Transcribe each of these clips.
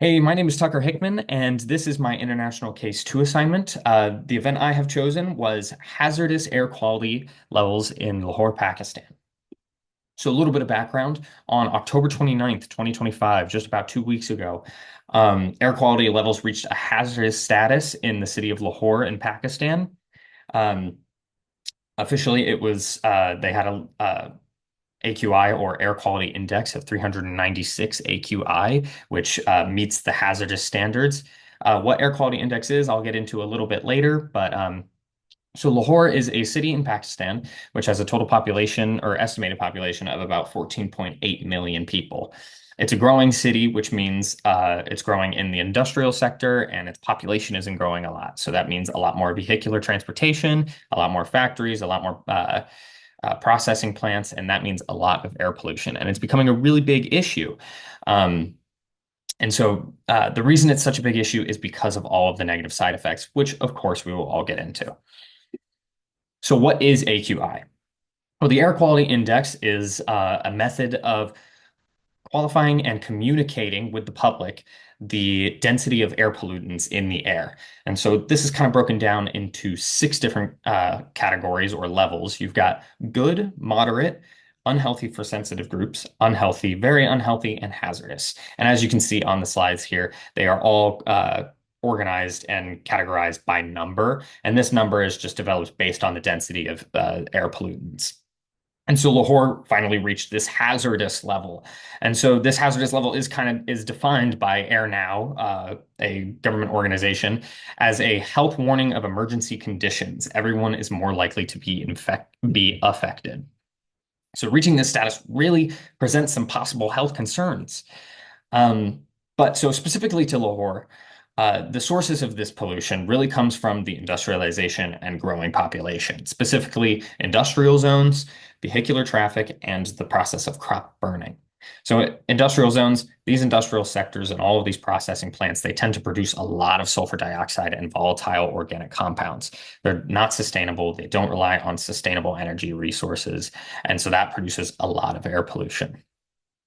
Hey, my name is Tucker Hickman, and this is my International Case 2 assignment. The event I have chosen was hazardous air quality levels in Lahore, Pakistan. So a little bit of background. On October 29th, 2025, just about 2 weeks ago, air quality levels reached a hazardous status in the city of Lahore in Pakistan. Um, Officially, it was they had a AQI, or air quality index, of 396 AQI, which meets the hazardous standards. What air quality index is, I'll get into a little bit later, but so Lahore is a city in Pakistan, which has a total population or estimated population of about 14.8 million people. It's a growing city, which means it's growing in the industrial sector and its population isn't growing a lot. So that means a lot more vehicular transportation, a lot more factories, a lot more processing plants, and that means a lot of air pollution. And it's becoming a really big issue. Um, and so the reason it's such a big issue is because of all of the negative side effects, which of course we will all get into. So what is AQI? Well, the Air Quality Index is a method of qualifying and communicating with the public the density of air pollutants in the air. And so this is kind of broken down into six different categories or levels. You've got good, moderate, unhealthy for sensitive groups, unhealthy, very unhealthy, and hazardous. And as you can see on the slides here, they are all organized and categorized by number. And this number is just developed based on the density of air pollutants. And so Lahore finally reached this hazardous level. And so this hazardous level is defined by AirNow, a government organization, as a health warning of emergency conditions. Everyone is more likely to be affected. So reaching this status really presents some possible health concerns. Um, but so specifically to Lahore, the sources of this pollution really comes from the industrialization and growing population, specifically industrial zones, vehicular traffic, and the process of crop burning. So industrial zones, these industrial sectors and all of these processing plants, they tend to produce a lot of sulfur dioxide and volatile organic compounds. They're not sustainable. They don't rely on sustainable energy resources. And so that produces a lot of air pollution.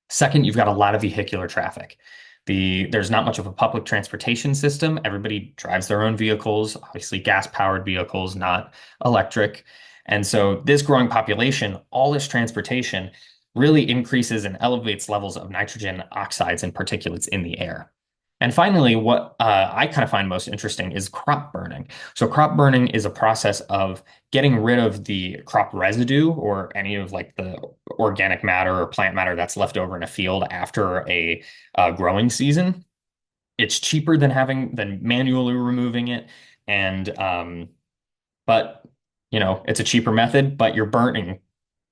Second, you've got a lot of vehicular traffic. There's not much of a public transportation system. Everybody drives their own vehicles, obviously gas-powered vehicles, not electric. And so this growing population, all this transportation really increases and elevates levels of nitrogen oxides and particulates in the air. And finally, what I kind of find most interesting is crop burning. So crop burning is a process of getting rid of the crop residue or any of like the organic matter or plant matter that's left over in a field after a growing season. It's cheaper than manually removing it, and but it's a cheaper method. But you're burning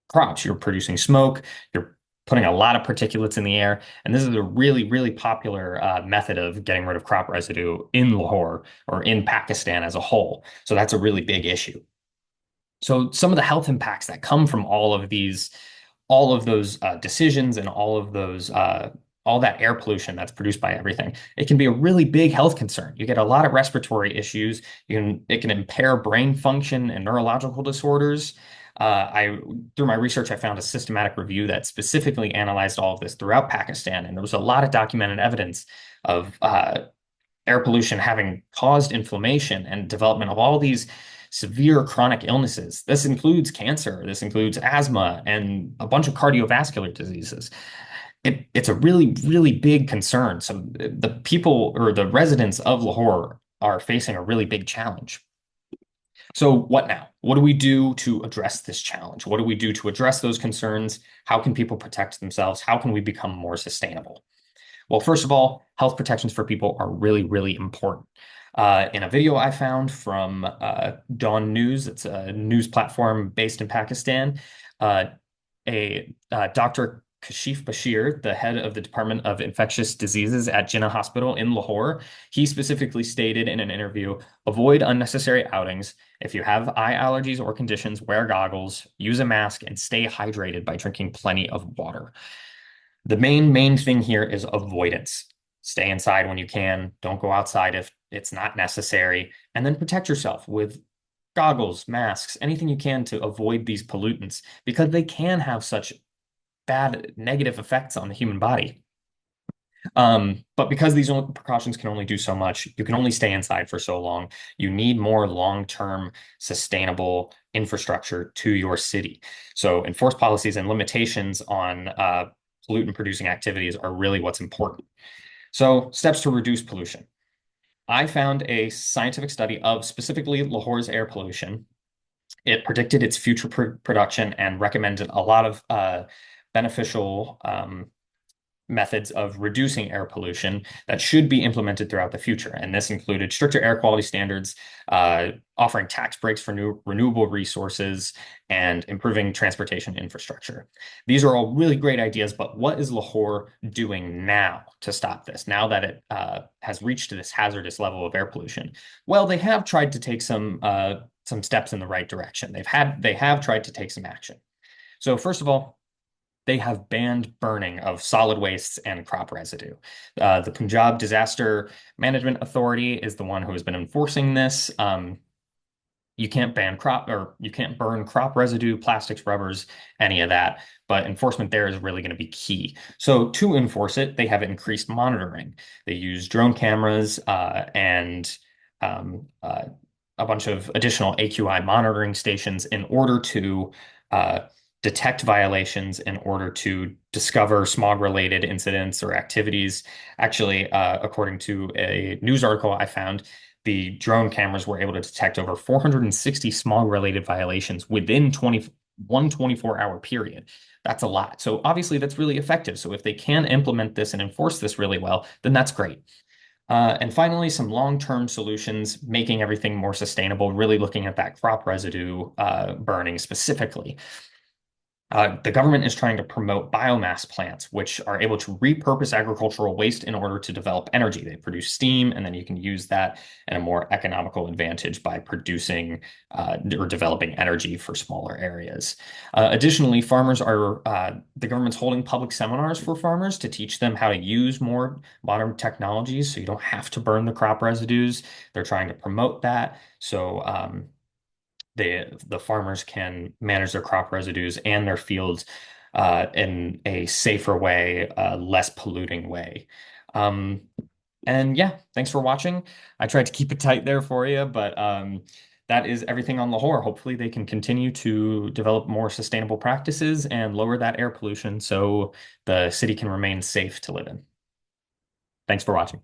crops, you're producing smoke, you're putting a lot of particulates in the air, and this is a really, really popular method of getting rid of crop residue in Lahore or in Pakistan as a whole. So that's a really big issue. So some of the health impacts that come from all of those decisions and all that air pollution that's produced by everything, it can be a really big health concern. You get a lot of respiratory issues. It can impair brain function and neurological disorders. Through my research, I found a systematic review that specifically analyzed all of this throughout Pakistan, and there was a lot of documented evidence of air pollution having caused inflammation and development of all these severe chronic illnesses. This includes cancer, this includes asthma, and a bunch of cardiovascular diseases. It's a really, really big concern. So the people or the residents of Lahore are facing a really big challenge. So what now? What do we do to address this challenge? What do we do to address those concerns? How can people protect themselves? How can we become more sustainable? Well, first of all, health protections for people are really, really important. In a video I found from Dawn News, it's a news platform based in Pakistan, uh, a Dr. Kashif Bashir, the head of the Department of Infectious Diseases at Jinnah Hospital in Lahore, he specifically stated in an interview, avoid unnecessary outings. If you have eye allergies or conditions, wear goggles, use a mask, and stay hydrated by drinking plenty of water. The main thing here is avoidance. Stay inside when you can. Don't go outside if it's not necessary. And then protect yourself with goggles, masks, anything you can to avoid these pollutants because they can have such bad negative effects on the human body. But because these precautions can only do so much, you can only stay inside for so long. You need more long-term sustainable infrastructure to your city. So enforced policies and limitations on pollutant-producing activities are really what's important. So steps to reduce pollution. I found a scientific study of specifically Lahore's air pollution. It predicted its future production and recommended a lot of beneficial methods of reducing air pollution that should be implemented throughout the future. And this included stricter air quality standards, offering tax breaks for new renewable resources, and improving transportation infrastructure. These are all really great ideas, but what is Lahore doing now to stop this, now that it has reached this hazardous level of air pollution? Well, they have tried to take some steps in the right direction. They have tried to take some action. So first of all, they have banned burning of solid wastes and crop residue. The Punjab Disaster Management Authority is the one who has been enforcing this. You can't you can't burn crop residue, plastics, rubbers, any of that. But enforcement there is really going to be key. So to enforce it, they have increased monitoring. They use drone cameras and a bunch of additional AQI monitoring stations in order to uh, detect violations, in order to discover smog-related incidents or activities. Actually, according to a news article I found, the drone cameras were able to detect over 460 smog-related violations within 24-hour period. That's a lot. So obviously that's really effective. So if they can implement this and enforce this really well, then that's great. And finally, some long-term solutions, making everything more sustainable, really looking at that crop residue burning specifically. The government is trying to promote biomass plants, which are able to repurpose agricultural waste in order to develop energy. They produce steam, and then you can use that in a more economical advantage by producing or developing energy for smaller areas. Additionally, the government's holding public seminars for farmers to teach them how to use more modern technologies so you don't have to burn the crop residues. They're trying to promote that. So, the farmers can manage their crop residues and their fields in a safer way, less polluting way. Um, and yeah, thanks for watching. I tried to keep it tight there for you, but that is everything on Lahore. Hopefully, they can continue to develop more sustainable practices and lower that air pollution so the city can remain safe to live in. Thanks for watching.